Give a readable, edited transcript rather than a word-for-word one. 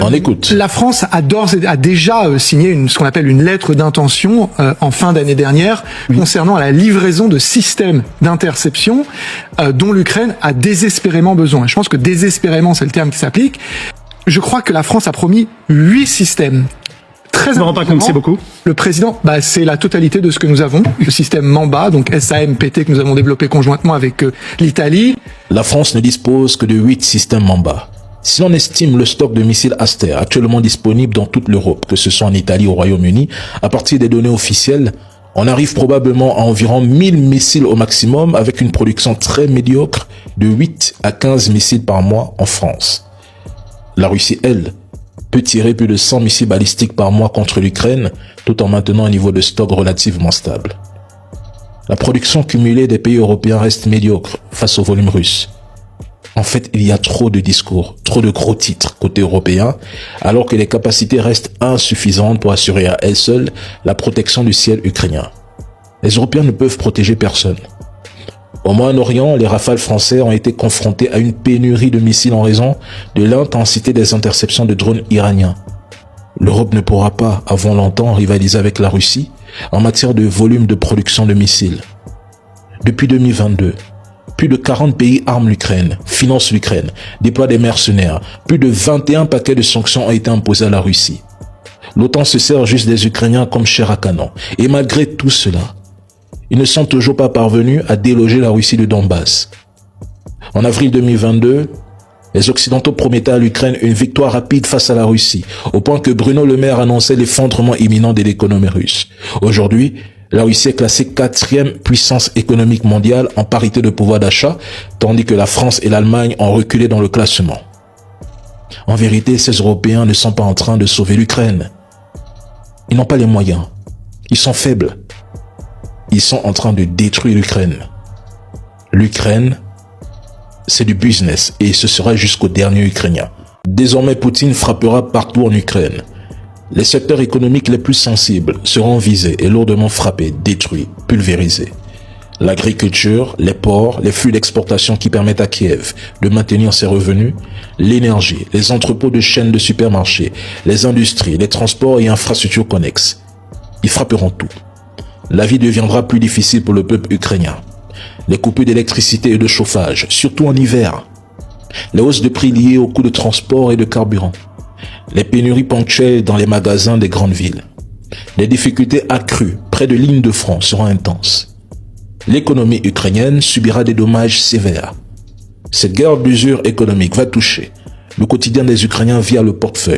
On écoute. La France a déjà signé ce qu'on appelle une lettre d'intention en fin d'année dernière concernant la livraison de systèmes d'interception dont l'Ukraine a désespérément besoin. Je pense que désespérément, c'est le terme qui s'applique. Je crois que la France a promis 8 systèmes. Très je me rends pas compte, c'est beaucoup. Le président, c'est la totalité de ce que nous avons. Le système Mamba, donc SAMPT que nous avons développé conjointement avec l'Italie. La France ne dispose que de 8 systèmes Mamba. Si l'on estime le stock de missiles Aster actuellement disponible dans toute l'Europe, que ce soit en Italie ou au Royaume-Uni, à partir des données officielles, on arrive probablement à environ 1000 missiles au maximum avec une production très médiocre de 8 à 15 missiles par mois en France. La Russie, elle, peut tirer plus de 100 missiles balistiques par mois contre l'Ukraine tout en maintenant un niveau de stock relativement stable. La production cumulée des pays européens reste médiocre face au volume russe. En fait, il y a trop de discours, trop de gros titres côté européen, alors que les capacités restent insuffisantes pour assurer à elles seules la protection du ciel ukrainien. Les Européens ne peuvent protéger personne. Au Moyen-Orient, les Rafales français ont été confrontés à une pénurie de missiles en raison de l'intensité des interceptions de drones iraniens. L'Europe ne pourra pas, avant longtemps, rivaliser avec la Russie en matière de volume de production de missiles. Depuis 2022, plus de 40 pays arment l'Ukraine, financent l'Ukraine, déploient des mercenaires. Plus de 21 paquets de sanctions ont été imposés à la Russie. L'OTAN se sert juste des Ukrainiens comme chair à canon. Et malgré tout cela, ils ne sont toujours pas parvenus à déloger la Russie de Donbass. En avril 2022, les Occidentaux promettaient à l'Ukraine une victoire rapide face à la Russie, au point que Bruno Le Maire annonçait l'effondrement imminent de l'économie russe. Aujourd'hui, la Russie est classée 4e puissance économique mondiale en parité de pouvoir d'achat, tandis que la France et l'Allemagne ont reculé dans le classement. En vérité, ces Européens ne sont pas en train de sauver l'Ukraine. Ils n'ont pas les moyens. Ils sont faibles. Ils sont en train de détruire l'Ukraine. L'Ukraine, c'est du business et ce sera jusqu'au dernier Ukrainien. Désormais, Poutine frappera partout en Ukraine. Les secteurs économiques les plus sensibles seront visés et lourdement frappés, détruits, pulvérisés. L'agriculture, les ports, les flux d'exportation qui permettent à Kiev de maintenir ses revenus, l'énergie, les entrepôts de chaînes de supermarchés, les industries, les transports et infrastructures connexes. Ils frapperont tout. La vie deviendra plus difficile pour le peuple ukrainien. Les coupures d'électricité et de chauffage, surtout en hiver. Les hausses de prix liées aux coûts de transport et de carburant. Les pénuries ponctuelles dans les magasins des grandes villes. Les difficultés accrues près de lignes de front seront intenses. L'économie ukrainienne subira des dommages sévères. Cette guerre d'usure économique va toucher le quotidien des Ukrainiens via le portefeuille.